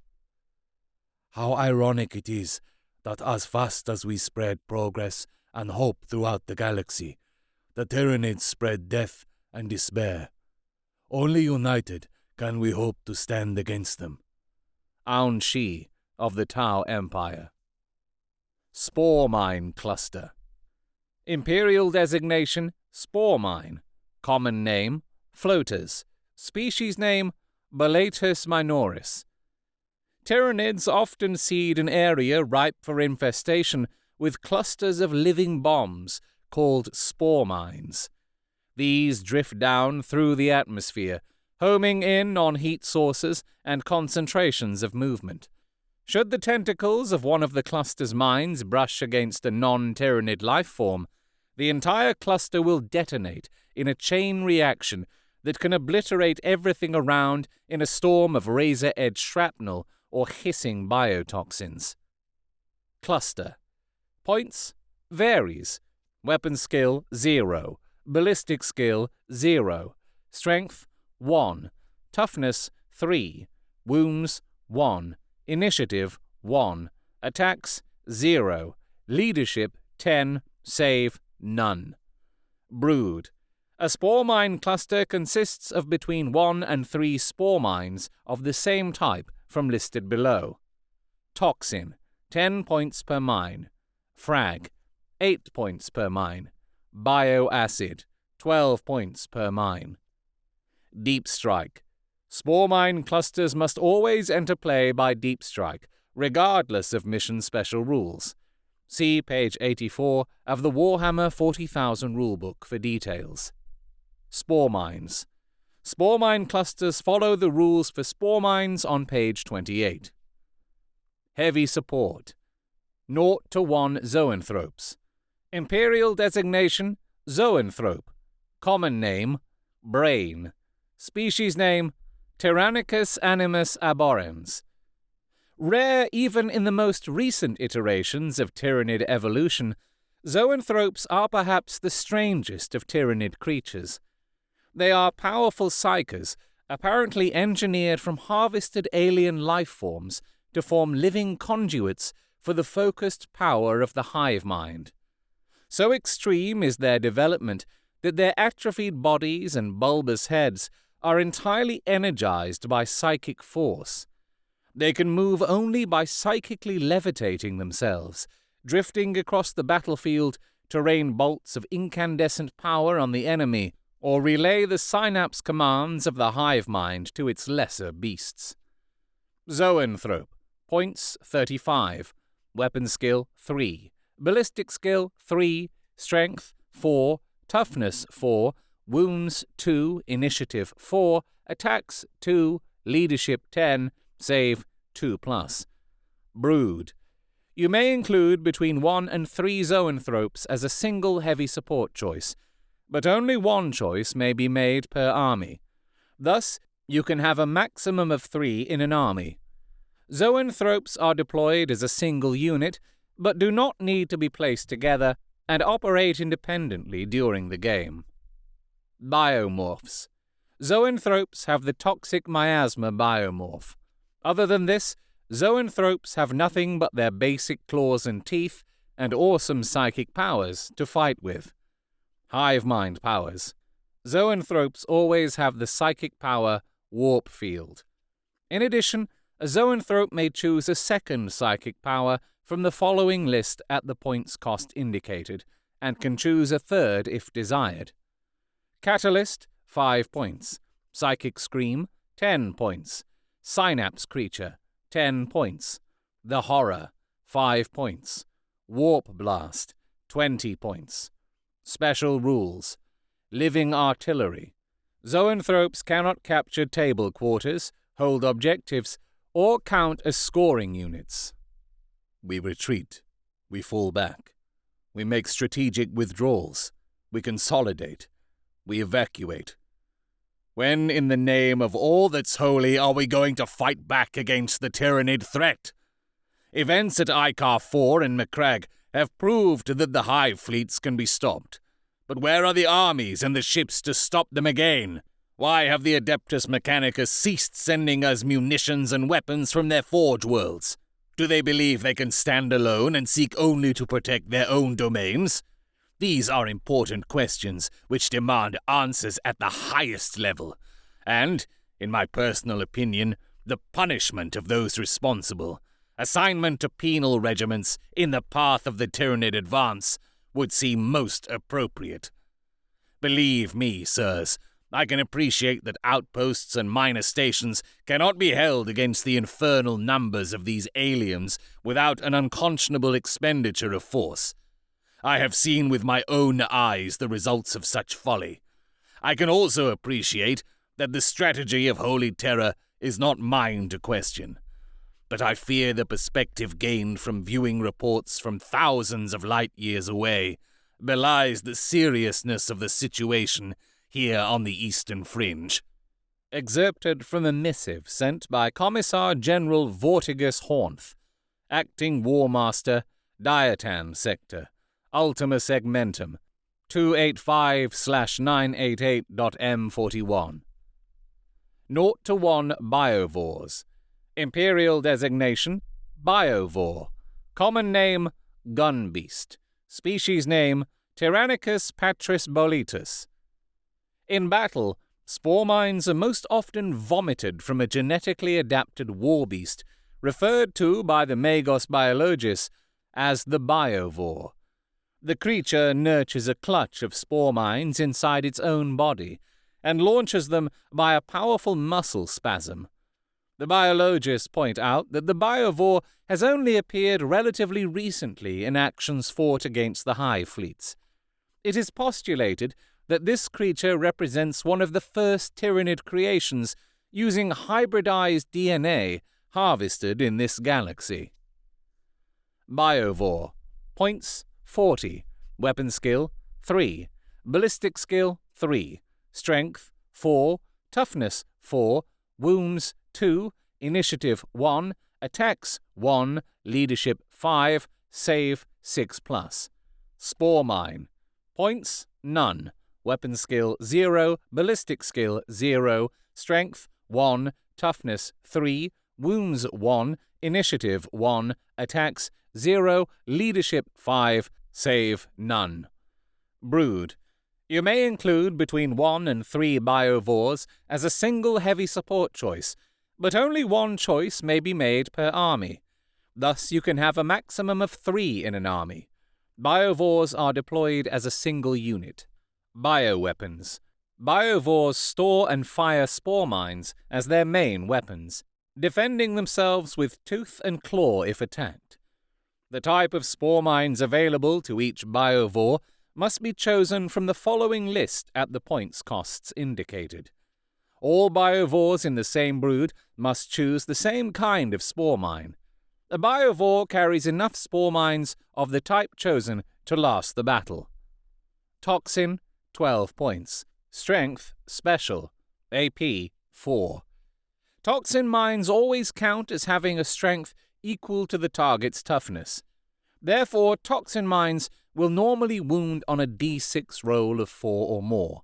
How ironic it is that as fast as we spread progress and hope throughout the galaxy, the Tyranids spread death and despair. Only united can we hope to stand against them. Aun Shi of the Tau Empire. Spore Mine Cluster. Imperial designation: Spore Mine. Common name: Floaters. Species name: Balatus minoris. Tyranids often seed an area ripe for infestation with clusters of living bombs called spore mines. These drift down through the atmosphere, homing in on heat sources and concentrations of movement. Should the tentacles of one of the cluster's mines brush against a non-Tyranid life form, the entire cluster will detonate in a chain reaction that can obliterate everything around in a storm of razor-edged shrapnel or hissing biotoxins. Cluster. Points: varies. Weapon skill 0. Ballistic skill 0. Strength 1. Toughness 3. Wounds 1. Initiative 1. Attacks 0. Leadership 10. Save none. Brood. A spore mine cluster consists of between 1 and 3 spore mines of the same type from listed below. Toxin 10 points per mine. Frag 8 points per mine. Bioacid 12 points per mine. Deep strike. Spore mine clusters must always enter play by deep strike, regardless of mission special rules. See page 84 of the Warhammer 40,000 rulebook for details. Spore mines. Spore mine clusters follow the rules for spore mines on page 28. Heavy support. 0 to 1 zoanthropes. Imperial designation: Zoanthrope. Common name: Brain. Species name: Tyrannicus animus abhorrens. Rare even in the most recent iterations of Tyranid evolution, zoanthropes are perhaps the strangest of Tyranid creatures. They are powerful psychers, apparently engineered from harvested alien life forms to form living conduits for the focused power of the hive mind. So extreme is their development that their atrophied bodies and bulbous heads are entirely energized by psychic force. They can move only by psychically levitating themselves, drifting across the battlefield to rain bolts of incandescent power on the enemy, or relay the synapse commands of the hive mind to its lesser beasts. Zoanthrope. Points 35. Weapon skill 3. Ballistic skill 3. Strength 4. Toughness 4. Wounds 2. Initiative 4. Attacks 2. Leadership 10. Save 2+. Brood. You may include between 1 and 3 zoanthropes as a single heavy support choice, but only one choice may be made per army. Thus, you can have a maximum of 3 in an army. Zoanthropes are deployed as a single unit, but do not need to be placed together and operate independently during the game. Biomorphs. Zoanthropes have the toxic miasma biomorph. Other than this, zoanthropes have nothing but their basic claws and teeth and awesome psychic powers to fight with. Hive mind powers. Zoanthropes always have the psychic power Warp Field. In addition, a zoanthrope may choose a second psychic power from the following list at the points cost indicated, and can choose a third if desired. Catalyst, 5 points. Psychic Scream, 10 points. Synapse Creature, 10 points. The Horror, 5 points. Warp Blast, 20 points. Special Rules. Living Artillery. Zoanthropes cannot capture table quarters, hold objectives, or count as scoring units. We retreat. We fall back. We make strategic withdrawals. We consolidate. We evacuate. When, in the name of all that's holy, are we going to fight back against the Tyranid threat? Events at Icar 4 and Macragge have proved that the hive fleets can be stopped. But where are the armies and the ships to stop them again? Why have the Adeptus Mechanicus ceased sending us munitions and weapons from their forge worlds? Do they believe they can stand alone and seek only to protect their own domains? These are important questions which demand answers at the highest level, and, in my personal opinion, the punishment of those responsible, assignment to penal regiments in the path of the Tyranid advance, would seem most appropriate. Believe me, sirs, I can appreciate that outposts and minor stations cannot be held against the infernal numbers of these aliens without an unconscionable expenditure of force. I have seen with my own eyes the results of such folly. I can also appreciate that the strategy of Holy Terror is not mine to question. But I fear the perspective gained from viewing reports from thousands of light years away belies the seriousness of the situation here on the Eastern Fringe. Excerpted from a missive sent by Commissar General Vortigus Hornth, Acting War Master, Diatan Sector, Ultima Segmentum, 285/988.M41. 0-1 Biovores. Imperial designation, Biovore. Common name, Gunbeast. Species name, Tyrannicus patris boletus. In battle, spore mines are most often vomited from a genetically adapted warbeast, referred to by the Magos Biologus as the Biovore. The creature nurtures a clutch of spore mines inside its own body, and launches them by a powerful muscle spasm. The biologists point out that the Biovore has only appeared relatively recently in actions fought against the hive fleets. It is postulated that this creature represents one of the first Tyranid creations using hybridized DNA harvested in this galaxy. Biovore. Points 40. Weapon skill 3. Ballistic skill 3. Strength 4. Toughness 4. Wounds 2. Initiative 1. Attacks 1. Leadership 5. Save 6+. Spore mine. Points none. Weapon skill 0. Ballistic skill 0. Strength 1. Toughness 3. Wounds 1. Initiative 1. Attacks 0. Leadership 5. Save none. Brood. You may include between 1 and 3 biovores as a single heavy support choice, but only one choice may be made per army. Thus, you can have a maximum of 3 in an army. Biovores are deployed as a single unit. Bioweapons. Biovores store and fire spore mines as their main weapons, defending themselves with tooth and claw if attacked. The type of spore mines available to each biovore must be chosen from the following list at the points costs indicated. All biovores in the same brood must choose the same kind of spore mine. A biovore carries enough spore mines of the type chosen to last the battle. Toxin, 12 points. Strength, special. AP, 4. Toxin mines always count as having a strength equal to the target's toughness. Therefore, toxin mines will normally wound on a D6 roll of 4 or more.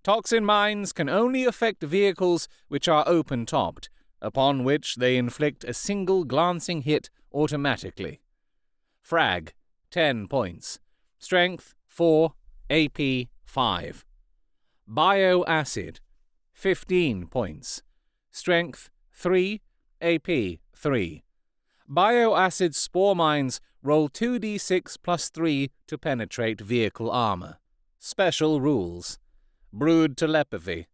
Toxin mines can only affect vehicles which are open-topped, upon which they inflict a single glancing hit automatically. Frag, 10 points. Strength, 4. AP, 5. Bioacid, 15 points. Strength, 3. AP, 3. Bioacid spore mines roll 2d6 plus 3 to penetrate vehicle armor. Special rules. Brood telepathy.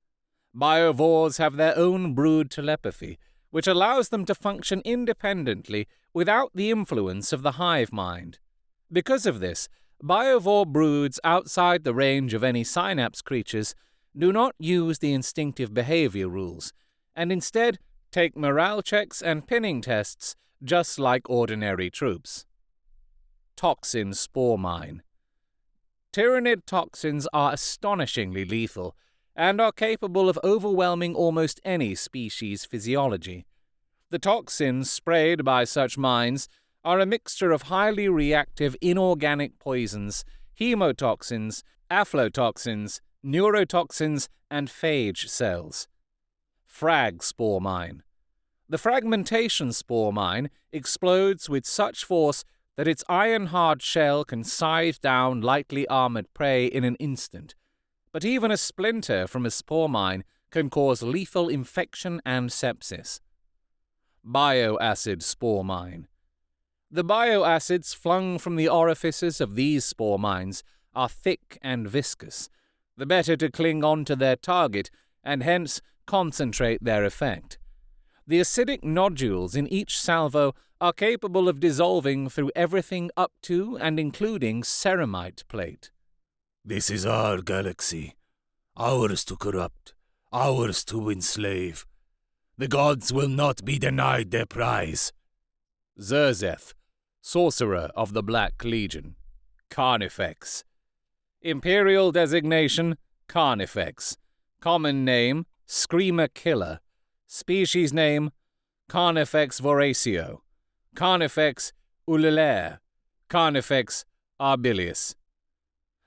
Biovores have their own brood telepathy, which allows them to function independently without the influence of the hive mind. Because of this, biovore broods outside the range of any synapse creatures do not use the instinctive behavior rules, and instead take morale checks and pinning tests just like ordinary troops. Toxin spore mine. Tyranid toxins are astonishingly lethal, and are capable of overwhelming almost any species' physiology. The toxins sprayed by such mines are a mixture of highly reactive inorganic poisons, hemotoxins, aflatoxins, neurotoxins, and phage cells. Frag spore mine. The fragmentation spore mine explodes with such force that its iron-hard shell can scythe down lightly armored prey in an instant. But even a splinter from a spore mine can cause lethal infection and sepsis. Bioacid spore mine. The bioacids flung from the orifices of these spore mines are thick and viscous, the better to cling on to their target and hence concentrate their effect. The acidic nodules in each salvo are capable of dissolving through everything up to and including ceramite plate. This is our galaxy, ours to corrupt, ours to enslave. The gods will not be denied their prize. Zerzeth, Sorcerer of the Black Legion. Carnifex. Imperial designation, Carnifex. Common name, Screamer Killer. Species name, Carnifex voracio. Carnifex ululaire. Carnifex arbilius.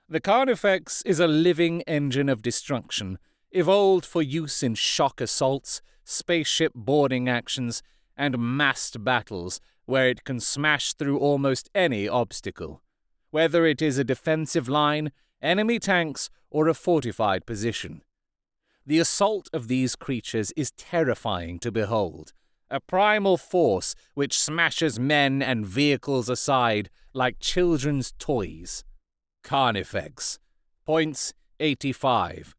The Carnifex is a living engine of destruction, evolved for use in shock assaults, spaceship boarding actions, and massed battles where it can smash through almost any obstacle, whether it is a defensive line, enemy tanks, or a fortified position. The assault of these creatures is terrifying to behold, a primal force which smashes men and vehicles aside like children's toys. Carnifex. Points 85.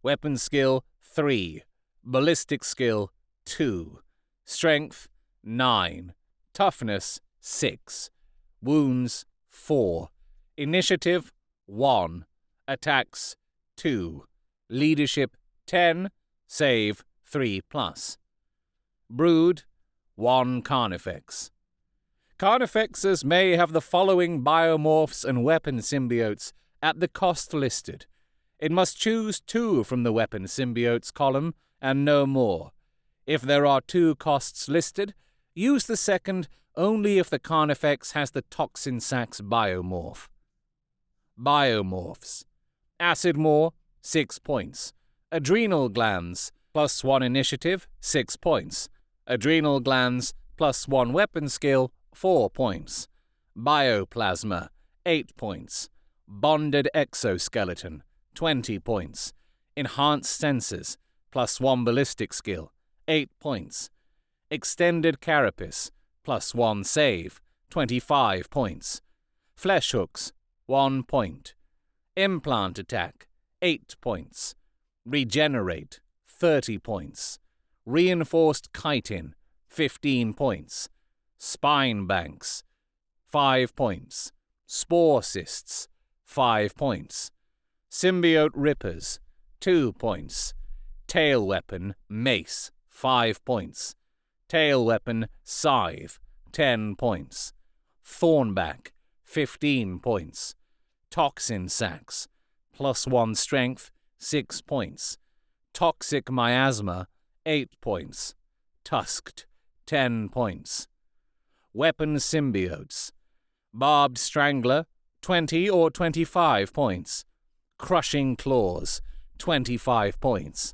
Weapon skill 3. Ballistic skill 2. Strength 9. Toughness 6. Wounds 4. Initiative 1. Attacks 2. Leadership 10. Save 3+. Brood 1 Carnifex. Carnifexes may have the following biomorphs and weapon symbiotes at the cost listed. It must choose 2 from the weapon symbiotes column and no more. If there are 2 costs listed, use the second only if the Carnifex has the Toxin Sacs biomorph. Biomorphs. Acid Maw, 6 points. Adrenal glands, +1 initiative, 6 points. Adrenal glands, +1 weapon skill, 4 points. Bioplasma, 8 points. Bonded exoskeleton, 20 points. Enhanced sensors, +1 ballistic skill, 8 points. Extended carapace, +1 save, 25 points. Flesh hooks, 1 point. Implant attack, 8 points. Regenerate, 30 points. Reinforced chitin, 15 points. Spine banks, 5 points. Spore cysts, 5 points. Symbiote rippers, 2 points. Tail weapon, mace, 5 points. Tail weapon, scythe, 10 points. Thornback, 15 points. Toxin sacs, +1 strength, 6 points. Toxic miasma, 8 points. Tusked, 10 points. Weapon symbiotes. Barbed strangler, 20 or 25 points. Crushing claws, 25 points.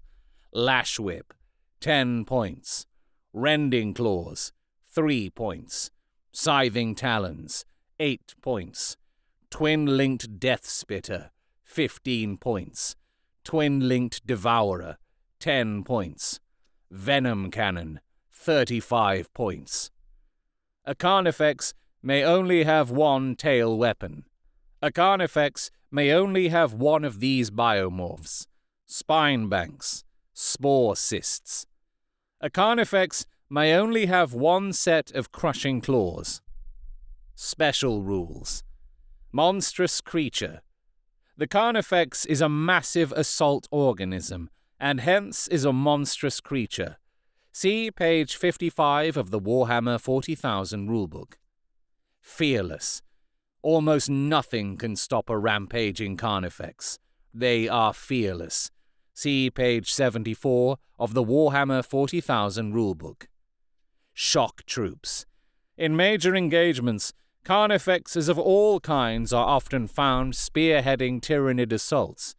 Lash whip, 10 points. Rending claws, 3 points. Scything talons, 8 points. Twin-linked death spitter, 15 points. Twin-linked devourer, 10 points. Venom cannon, 35 points. A Carnifex may only have 1 tail weapon. A Carnifex may only have 1 of these biomorphs: spine banks, spore cysts. A Carnifex may only have 1 set of crushing claws. Special rules. Monstrous creature. The Carnifex is a massive assault organism, and hence is a monstrous creature. See page 55 of the Warhammer 40,000 rulebook. Fearless. Almost nothing can stop a rampaging Carnifex. They are fearless. See page 74 of the Warhammer 40,000 rulebook. Shock troops. In major engagements, Carnifexes of all kinds are often found spearheading Tyranid assaults.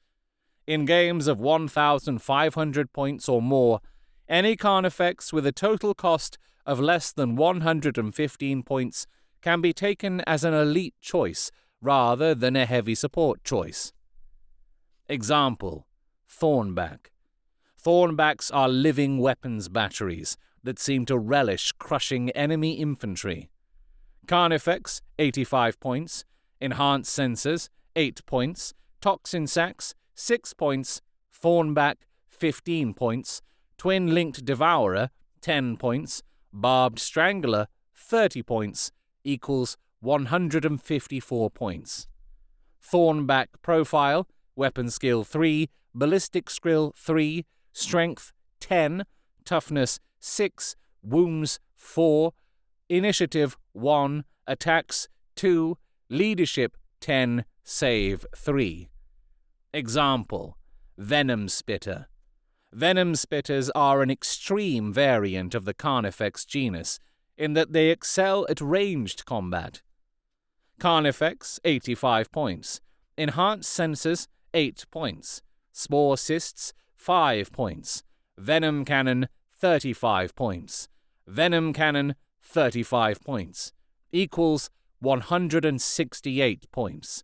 In games of 1,500 points or more, any Carnifex with a total cost of less than 115 points can be taken as an elite choice rather than a heavy support choice. Example: Thornback. Thornbacks are living weapons batteries that seem to relish crushing enemy infantry. Carnifex, 85 points. Enhanced sensors, 8 points. Toxin sacs, 6 points. Thornback, 15 points. Twin-linked devourer, 10 points. Barbed strangler, 30 points, equals 154 points. Thornback profile, weapon skill 3, ballistic skill 3, strength 10, toughness 6, wounds 4, initiative 1, attacks 2, leadership 10, save 3. Example: Venom Spitter. Venom Spitters are an extreme variant of the Carnifex genus in that they excel at ranged combat. Carnifex, 85 points. Enhanced sensors, 8 points. Spore cysts, 5 points. Venom cannon, 35 points. Venom cannon, 35 points. Equals 168 points.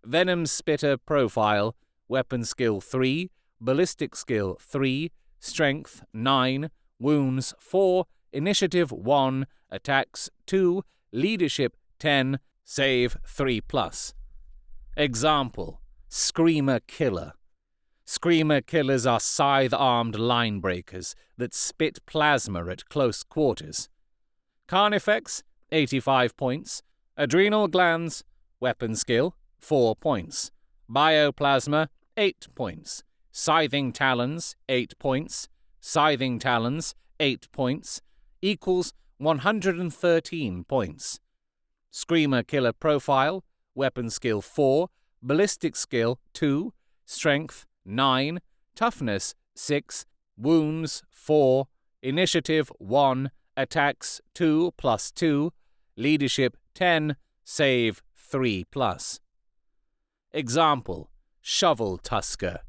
Venom Spitter profile, weapon skill 3, ballistic skill 3, strength 9, wounds 4, initiative 1, attacks 2, leadership 10, save 3+. Example: Screamer Killer. Screamer Killers are scythe-armed line breakers that spit plasma at close quarters. Carnifex, 85 points. Adrenal glands, weapon skill, 4 points. Bioplasma, 8 points. Scything talons, 8 points. Scything talons, 8 points. Equals 113 points. Screamer Killer profile, weapon skill 4, ballistic skill 2, strength 9, toughness 6, wounds 4, initiative 1, attacks 2+2, leadership 10, save 3+. Example: Shovel Tusker.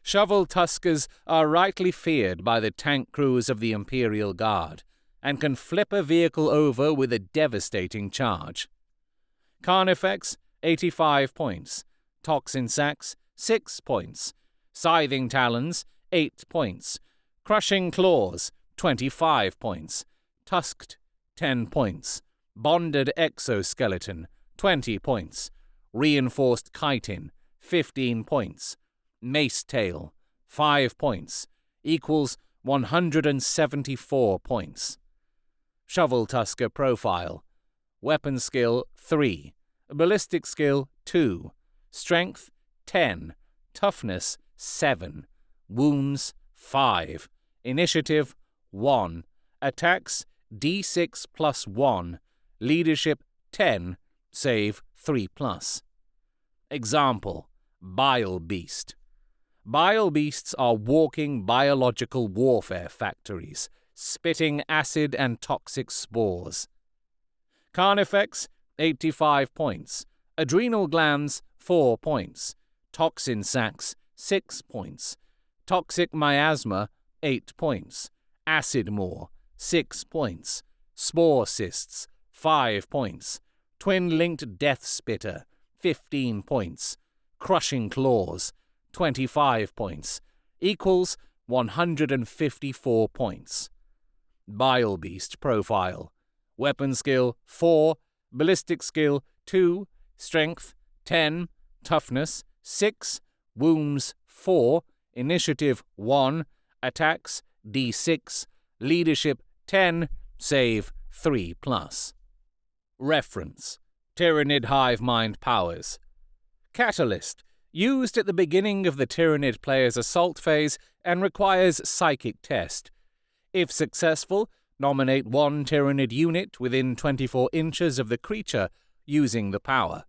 Shovel Tuskers are rightly feared by the tank crews of the Imperial Guard, and can flip a vehicle over with a devastating charge. Carnifex, 85 points. Toxin sacs, 6 points. Scything Talons, 8 points. Crushing Claws, 25 points. Tusked, 10 points. Bonded Exoskeleton, 20 points. Reinforced Chitin, 15 points. Mace Tail, 5 points. Equals 174 points. Shovel Tusker Profile. Weapon Skill, 3. Ballistic Skill, 2. Strength, 10. Toughness, 7. Wounds, 5. Initiative, 1. Attacks, D6 plus 1. Leadership, 10. Save, 3+. Example: Bile Beast. Bile beasts are walking biological warfare factories, spitting acid and toxic spores. Carnifex, 85 points. Adrenal glands, 4 points. Toxin sacs, 6 points. Toxic miasma, 8 points. Acid maw, 6 points. Spore cysts, 5 points. Twin-linked death spitter, 15 points. Crushing claws, 25 points. Equals 154 points. Bile Beast Profile. Weapon Skill, 4. Ballistic Skill, 2. Strength, 10. Toughness, 6. Wounds, 4. Initiative, 1. Attacks, D6. Leadership, 10. Save, 3+. Reference: Tyranid Hive Mind Powers. Catalyst. Used at the beginning of the Tyranid player's assault phase and requires Psychic Test. If successful, nominate one Tyranid unit within 24 inches of the creature using the power.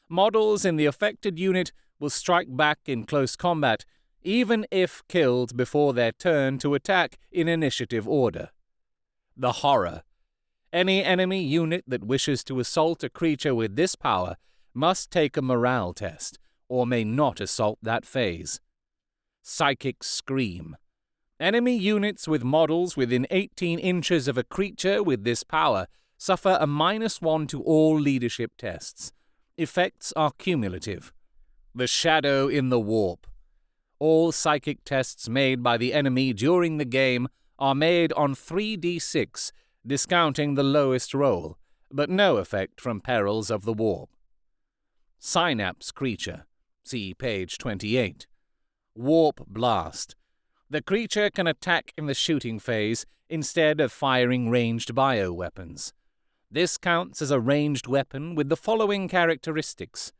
Models in the affected unit will strike back in close combat, even if killed before their turn to attack in initiative order. The Horror. Any enemy unit that wishes to assault a creature with this power must take a morale test, or may not assault that phase. Psychic Scream. Enemy units with models within 18 inches of a creature with this power suffer a -1 to all leadership tests. Effects are cumulative. The Shadow in the Warp. All psychic tests made by the enemy during the game are made on 3d6, discounting the lowest roll, but no effect from perils of the warp. Synapse Creature. See page 28. Warp Blast. The creature can attack in the shooting phase instead of firing ranged bioweapons. This counts as a ranged weapon with the following characteristics: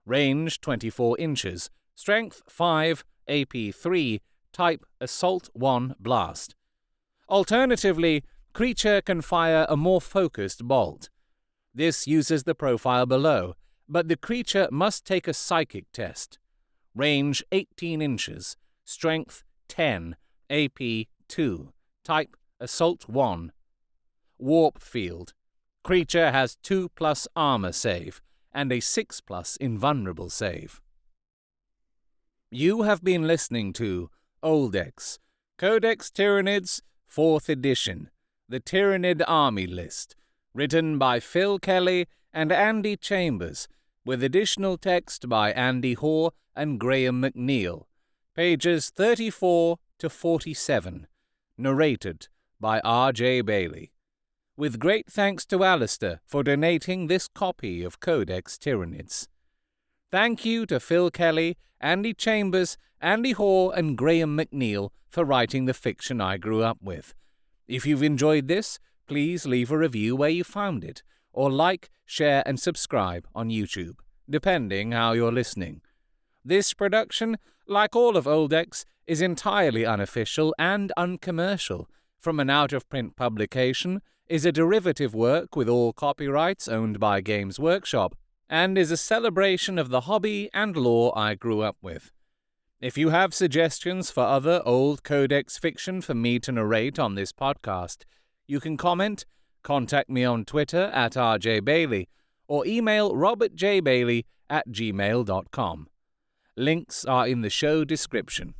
range 24 inches, strength 5, AP 3, type Assault 1 Blast. Alternatively, creature can fire a more focused bolt. This uses the profile below, but the creature must take a psychic test. Range 18 inches, strength 10, AP 2, type Assault 1. Warp Field. Creature has 2+ armor save and a 6+ invulnerable save. You have been listening to Oldex, Codex Tyranids, 4th edition, the Tyranid Army List, written by Phil Kelly and Andy Chambers, with additional text by Andy Hoare and Graham McNeill, pages 34 to 47, narrated by R.J. Bailey. With great thanks to Alistair for donating this copy of Codex Tyranids. Thank you to Phil Kelly, Andy Chambers, Andy Hoare, and Graham McNeill for writing the fiction I grew up with. If you've enjoyed this, please leave a review where you found it, or like, share, and subscribe on YouTube, depending how you're listening. This production, like all of Oldex, is entirely unofficial and uncommercial, from an out-of-print publication, is a derivative work with all copyrights owned by Games Workshop, and is a celebration of the hobby and lore I grew up with. If you have suggestions for other old Codex fiction for me to narrate on this podcast, you can comment, contact me on Twitter at rjbailey, or email robertjbailey@gmail.com. Links are in the show description.